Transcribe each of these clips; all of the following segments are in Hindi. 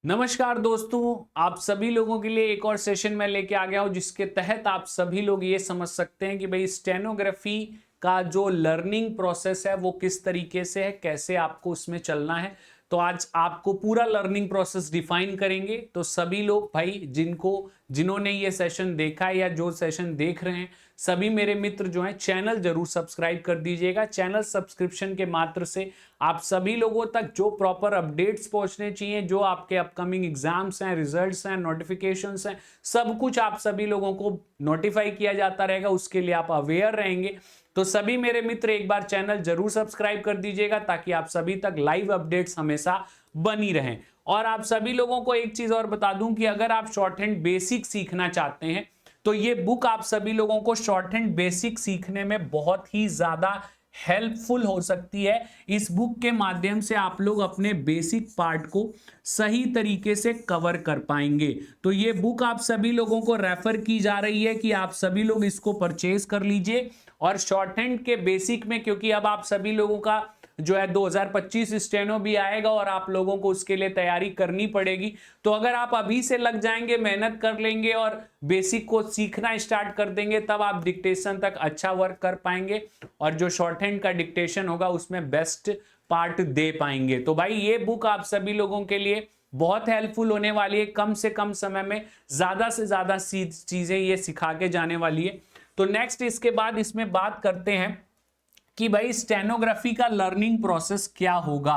नमस्कार दोस्तों, आप सभी लोगों के लिए एक और सेशन में लेके आ गया हूं जिसके तहत आप सभी लोग ये समझ सकते हैं कि भाई स्टेनोग्राफी का जो लर्निंग प्रोसेस है वो किस तरीके से है, कैसे आपको उसमें चलना है। तो आज आपको पूरा लर्निंग प्रोसेस डिफाइन करेंगे। तो सभी लोग भाई जिन्होंने ये सेशन देखा है या जो सेशन देख रहे हैं, सभी मेरे मित्र जो हैं चैनल जरूर सब्सक्राइब कर दीजिएगा। चैनल सब्सक्रिप्शन के मात्र से आप सभी लोगों तक जो प्रॉपर अपडेट्स पहुंचने चाहिए, जो आपके अपकमिंग एग्जाम्स हैं, रिजल्ट्स हैं, नोटिफिकेशंस हैं, सब कुछ आप सभी लोगों को नोटिफाई किया जाता रहेगा। उसके लिए आप अवेयर रहेंगे। तो सभी मेरे मित्र एक बार चैनल जरूर सब्सक्राइब कर दीजिएगा ताकि आप सभी तक लाइव अपडेट्स हमेशा बनी रहें। और आप सभी लोगों को एक चीज और बता दूं कि अगर आप शॉर्ट हैंड बेसिक सीखना चाहते हैं तो ये बुक आप सभी लोगों को शॉर्ट हैंड बेसिक सीखने में बहुत ही ज्यादा हेल्पफुल हो सकती है। इस बुक के माध्यम से आप लोग अपने बेसिक पार्ट को सही तरीके से कवर कर पाएंगे। तो ये बुक आप सभी लोगों को रेफर की जा रही है कि आप सभी लोग इसको परचेज कर लीजिए। और शॉर्ट हैंड के बेसिक में, क्योंकि अब आप सभी लोगों का जो है 2025 स्टेनो भी आएगा और आप लोगों को उसके लिए तैयारी करनी पड़ेगी। तो अगर आप अभी से लग जाएंगे, मेहनत कर लेंगे और बेसिक को सीखना स्टार्ट कर देंगे, तब आप डिक्टेशन तक अच्छा वर्क कर पाएंगे और जो शॉर्ट हैंड का डिक्टेशन होगा उसमें बेस्ट पार्ट दे पाएंगे। तो भाई ये बुक आप सभी लोगों के लिए बहुत हेल्पफुल होने वाली है। कम से कम समय में ज्यादा से ज्यादा चीजें ये सिखा के जाने वाली है। तो नेक्स्ट इसके बाद इसमें बात करते हैं कि भाई स्टेनोग्राफी का लर्निंग प्रोसेस क्या होगा,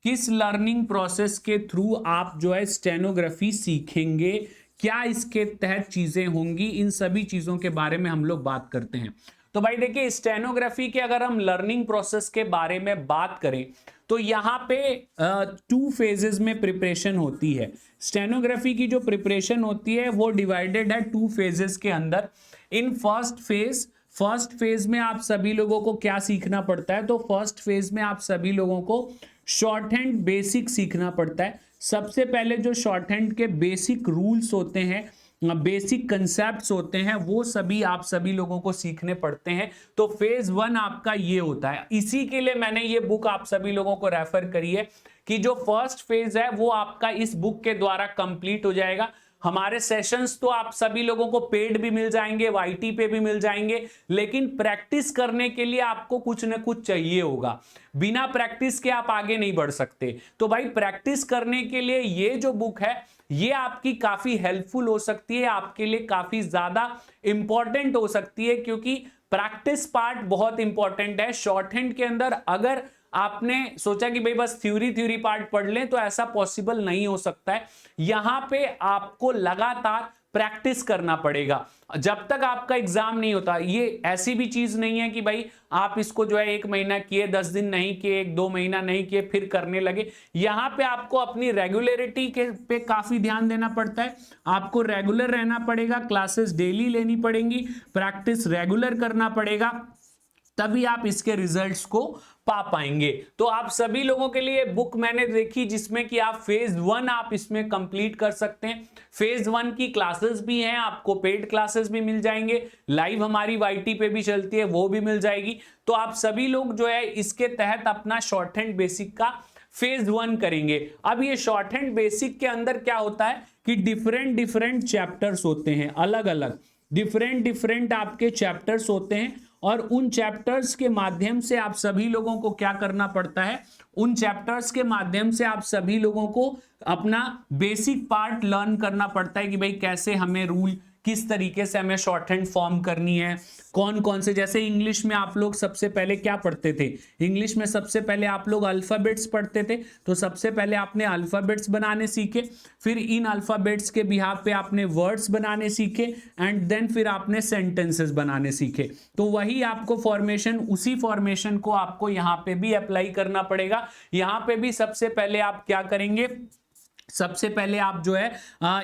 किस लर्निंग प्रोसेस के थ्रू आप जो है स्टेनोग्राफी सीखेंगे, क्या इसके तहत चीजें होंगी, इन सभी चीजों के बारे में हम लोग बात करते हैं। तो भाई देखिए, स्टेनोग्राफी के अगर हम लर्निंग प्रोसेस के बारे में बात करें तो यहाँ पे 2 फेजेस में प्रिपरेशन होती है। स्टेनोग्राफी की जो प्रिपरेशन होती है वो डिवाइडेड है 2 फेजेस के अंदर। इन फर्स्ट फेज में आप सभी लोगों को क्या सीखना पड़ता है, तो फर्स्ट फेज में आप सभी लोगों को शॉर्ट हैंड बेसिक सीखना पड़ता है। सबसे पहले जो शॉर्ट हैंड के बेसिक रूल्स होते हैं, बेसिक कंसेप्ट्स होते हैं, वो सभी आप सभी लोगों को सीखने पड़ते हैं। तो फेज 1 आपका ये होता है। इसी के लिए मैंने ये बुक आप सभी लोगों को रेफर करी है कि जो फर्स्ट फेज है वो आपका इस बुक के द्वारा कंप्लीट हो जाएगा। हमारे सेशंस तो आप सभी लोगों को पेड भी मिल जाएंगे, वाईटी पे भी मिल जाएंगे, लेकिन प्रैक्टिस करने के लिए आपको कुछ ना कुछ चाहिए होगा। बिना प्रैक्टिस के आप आगे नहीं बढ़ सकते। तो भाई प्रैक्टिस करने के लिए ये जो बुक है ये आपकी काफी हेल्पफुल हो सकती है, आपके लिए काफी ज्यादा इंपॉर्टेंट हो सकती है, क्योंकि प्रैक्टिस पार्ट बहुत इंपॉर्टेंट है शॉर्ट हैंड के अंदर। अगर आपने सोचा कि भाई बस थ्योरी पार्ट पढ़ लें, तो ऐसा पॉसिबल नहीं हो सकता है। यहां पे आपको लगातार प्रैक्टिस करना पड़ेगा जब तक आपका एग्जाम नहीं होता। ये ऐसी भी चीज नहीं है कि भाई आप इसको जो है 1 महीना किए, 10 दिन नहीं किए, 1-2 महीना नहीं किए फिर करने लगे। यहां पे आपको अपनी रेगुलरिटी के पे काफी ध्यान देना पड़ता है। आपको रेगुलर रहना पड़ेगा, क्लासेस डेली लेनी पड़ेंगी, प्रैक्टिस रेगुलर करना पड़ेगा, तभी आप इसके रिजल्ट्स को पा पाएंगे। तो आप सभी लोगों के लिए बुक मैंने देखी जिसमें कि आप फेज 1 आप इसमें कंप्लीट कर सकते हैं। फेज 1 की क्लासेस भी हैं, आपको पेड क्लासेस भी मिल जाएंगे, लाइव हमारी वाईटी पे भी चलती है वो भी मिल जाएगी। तो आप सभी लोग जो है इसके तहत अपना शॉर्ट हैंड बेसिक का फेज 1 करेंगे। अब ये शॉर्ट हैंड बेसिक के अंदर क्या होता है कि डिफरेंट चैप्टर्स होते हैं, अलग अलग डिफरेंट आपके चैप्टर्स होते हैं। और उन चैप्टर्स के माध्यम से आप सभी लोगों को क्या करना पड़ता है, उन चैप्टर्स के माध्यम से आप सभी लोगों को अपना बेसिक पार्ट लर्न करना पड़ता है कि भाई कैसे हमें रूल, किस तरीके से हमें शॉर्ट हैंड फॉर्म करनी है, कौन कौन से, जैसे इंग्लिश में आप लोग सबसे पहले क्या पढ़ते थे, इंग्लिश में सबसे पहले आप लोग अल्फाबेट्स पढ़ते थे। तो सबसे पहले आपने अल्फाबेट्स बनाने सीखे, फिर इन अल्फाबेट्स के बिहाफ पे आपने वर्ड्स बनाने सीखे, एंड देन फिर आपने सेंटेंसेस बनाने सीखे। तो वही आपको फॉर्मेशन, उसी फॉर्मेशन को आपको यहां पे भी अप्लाई करना पड़ेगा। यहां पे भी सबसे पहले आप क्या करेंगे, सबसे पहले आप जो है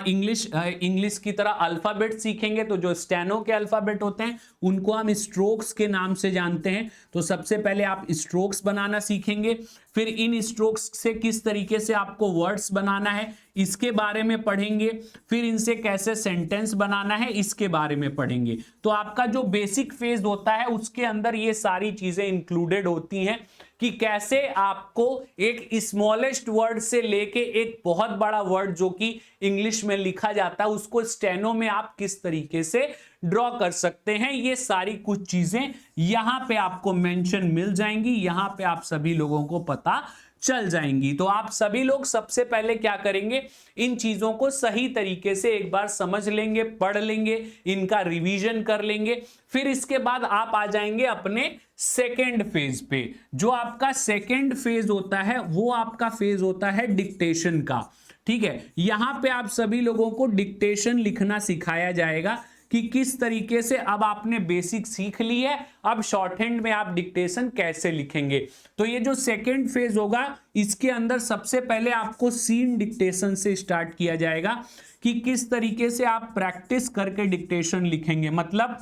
इंग्लिश की तरह अल्फाबेट सीखेंगे। तो जो स्टेनो के अल्फाबेट होते हैं उनको हम स्ट्रोक्स के नाम से जानते हैं। तो सबसे पहले आप स्ट्रोक्स बनाना सीखेंगे, फिर इन स्ट्रोक्स से किस तरीके से आपको वर्ड्स बनाना है इसके बारे में पढ़ेंगे, फिर इनसे कैसे सेंटेंस बनाना है इसके बारे में पढ़ेंगे। तो आपका जो बेसिक फेज होता है उसके अंदर ये सारी चीजें इंक्लूडेड होती हैं कि कैसे आपको एक स्मॉलेस्ट वर्ड से लेके एक बहुत बड़ा वर्ड जो कि इंग्लिश में लिखा जाता है उसको स्टेनो में आप किस तरीके से ड्रॉ कर सकते हैं। ये सारी कुछ चीजें यहां पे आपको मेंशन मिल जाएंगी, यहां पे आप सभी लोगों को पता चल जाएंगी। तो आप सभी लोग सबसे पहले क्या करेंगे, इन चीजों को सही तरीके से एक बार समझ लेंगे, पढ़ लेंगे, इनका रिवीजन कर लेंगे। फिर इसके बाद आप आ जाएंगे अपने सेकेंड फेज पे। जो आपका सेकेंड फेज होता है वो आपका फेज होता है डिक्टेशन का। ठीक है, यहां पे आप सभी लोगों को डिक्टेशन लिखना सिखाया जाएगा कि किस तरीके से, अब आपने बेसिक सीख ली है, अब शॉर्ट हैंड में आप डिक्टेशन कैसे लिखेंगे। तो ये जो सेकेंड फेज होगा इसके अंदर सबसे पहले आपको सीन डिक्टेशन से स्टार्ट किया जाएगा कि किस तरीके से आप प्रैक्टिस करके डिक्टेशन लिखेंगे। मतलब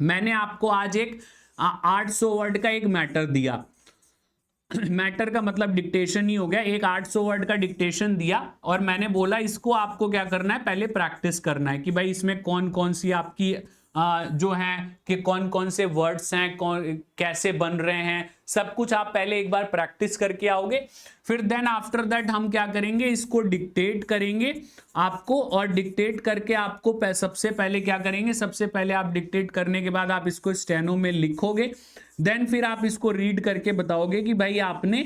मैंने आपको आज एक 800 वर्ड का एक मैटर दिया, मैटर का मतलब डिक्टेशन ही हो गया, एक 800 वर्ड का डिक्टेशन दिया और मैंने बोला इसको आपको क्या करना है, पहले प्रैक्टिस करना है कि भाई इसमें कौन कौन सी आपकी जो है कि कौन कौन से वर्ड्स हैं, कौन कैसे बन रहे हैं, सब कुछ आप पहले एक बार प्रैक्टिस करके आओगे। फिर देन आफ्टर दैट हम क्या करेंगे, इसको डिक्टेट करेंगे आपको, और डिक्टेट करके आपको सबसे पहले क्या करेंगे, सबसे पहले आप डिक्टेट करने के बाद आप इसको स्टेनो में लिखोगे, देन फिर आप इसको रीड करके बताओगे कि भाई आपने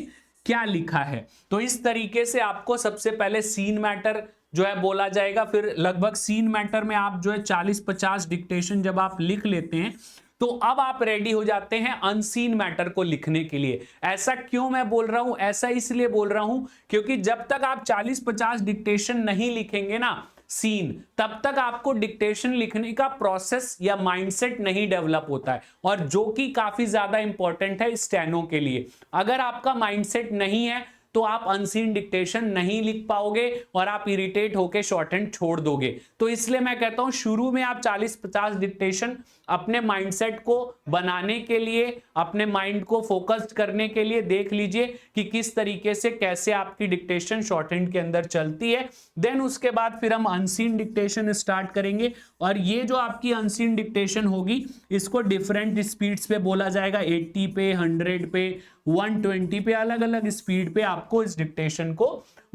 क्या लिखा है। तो इस तरीके से आपको सबसे पहले सीन मैटर जो है बोला जाएगा। फिर लगभग सीन मैटर में आप जो है 40-50 डिक्टेशन जब आप लिख लेते हैं तो अब आप रेडी हो जाते हैं अनसीन मैटर को लिखने के लिए। ऐसा क्यों मैं बोल रहा हूं, ऐसा इसलिए बोल रहा हूं क्योंकि जब तक आप 40-50 डिक्टेशन नहीं लिखेंगे ना सीन, तब तक आपको डिक्टेशन लिखने का प्रोसेस या माइंडसेट नहीं डेवलप होता है, और जो कि काफी ज्यादा इंपॉर्टेंट है स्टेनो के लिए। अगर आपका माइंडसेट नहीं है तो आप अनसीन डिक्टेशन नहीं लिख पाओगे और आप इरिटेट होके शॉर्ट हैंड छोड़ दोगे। तो इसलिए मैं कहता हूं शुरू में आप 40-50 डिक्टेशन अपने माइंडसेट को बनाने के लिए, अपने माइंड को फोकस्ड करने के लिए देख लीजिए कि किस तरीके से कैसे आपकी डिक्टेशन शॉर्ट हैंड के अंदर चलती है। देन उसके बाद फिर हम अनसीन डिक्टेशन स्टार्ट करेंगे, और ये जो आपकी अनसीन डिक्टेशन होगी इसको डिफरेंट स्पीड्स पे बोला जाएगा, 80 पे, 100 पे, 120 पे, अलग अलग स्पीड पे आपको इस डिक्टेशन को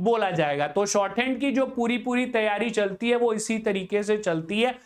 बोला जाएगा। तो शॉर्ट हैंड की जो पूरी तैयारी चलती है वो इसी तरीके से चलती है।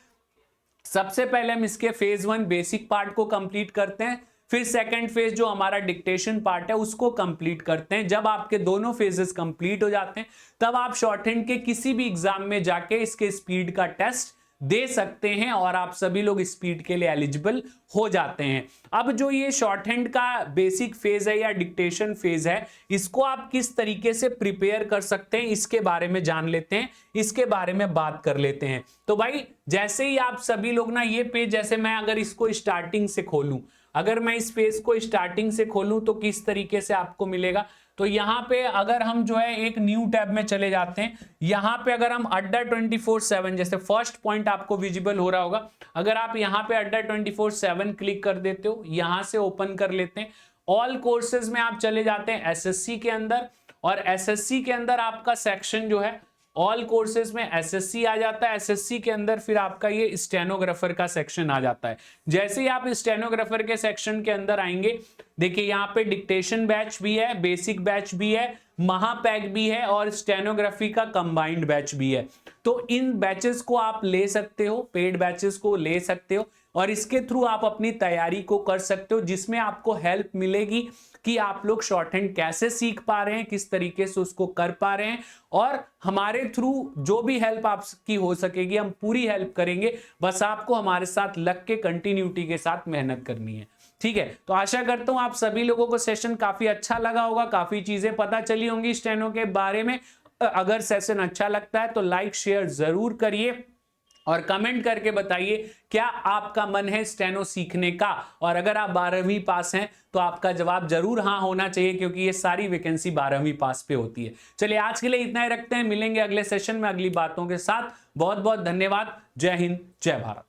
सबसे पहले हम इसके फेज 1 बेसिक पार्ट को कंप्लीट करते हैं, फिर सेकंड फेज जो हमारा डिक्टेशन पार्ट है उसको कंप्लीट करते हैं। जब आपके दोनों फेजेस कंप्लीट हो जाते हैं तब आप शॉर्ट हैंड के किसी भी एग्जाम में जाके इसके स्पीड का टेस्ट दे सकते हैं और आप सभी लोग स्पीड के लिए एलिजिबल हो जाते हैं। अब जो ये शॉर्ट हैंड का बेसिक फेज है या डिक्टेशन फेज है, इसको आप किस तरीके से प्रिपेयर कर सकते हैं इसके बारे में जान लेते हैं, इसके बारे में बात कर लेते हैं। तो भाई जैसे ही आप सभी लोग ना ये पेज, जैसे मैं अगर इसको स्टार्टिंग से खोलूं, अगर मैं इस पेज को स्टार्टिंग से खोलूं तो किस तरीके से आपको मिलेगा। तो यहां पे अगर हम जो है एक न्यू टैब में चले जाते हैं, यहां पे अगर हम अड्डा 24/7, जैसे फर्स्ट पॉइंट आपको विजिबल हो रहा होगा, अगर आप यहां पे अड्डा 24/7 क्लिक कर देते हो, यहां से ओपन कर लेते हैं, ऑल कोर्सेज में आप चले जाते हैं एसएससी के अंदर, और एसएससी के अंदर आपका सेक्शन जो है ऑल कोर्सेज में एसएससी आ जाता है। एसएससी के अंदर फिर आपका ये स्टेनोग्राफर का सेक्शन आ जाता है। जैसे ही आप स्टेनोग्राफर के सेक्शन के अंदर आएंगे, देखिए यहाँ पे डिक्टेशन बैच भी है, बेसिक बैच भी है, महापैक भी है और स्टेनोग्राफी का कंबाइंड बैच भी है। तो इन बैचेस को आप ले सकते हो, पेड बैचेस को ले सकते हो और इसके थ्रू आप अपनी तैयारी को कर सकते हो, जिसमें आपको हेल्प मिलेगी कि आप लोग शॉर्ट हैंड कैसे सीख पा रहे हैं, किस तरीके से उसको कर पा रहे हैं, और हमारे थ्रू जो भी हेल्प आपकी हो सकेगी हम पूरी हेल्प करेंगे। बस आपको हमारे साथ लग के कंटिन्यूटी के साथ मेहनत करनी है। ठीक है, तो आशा करता हूं आप सभी लोगों को सेशन काफी अच्छा लगा होगा, काफी चीजें पता चली होंगी स्टेनो के बारे में। अगर सेशन अच्छा लगता है तो लाइक शेयर जरूर करिए और कमेंट करके बताइए क्या आपका मन है स्टेनो सीखने का, और अगर आप 12वीं पास हैं तो आपका जवाब जरूर हाँ होना चाहिए, क्योंकि ये सारी वैकेंसी 12वीं पास पे होती है। चलिए आज के लिए इतना ही रखते हैं, मिलेंगे अगले सेशन में अगली बातों के साथ। बहुत बहुत धन्यवाद। जय हिंद, जय भारत।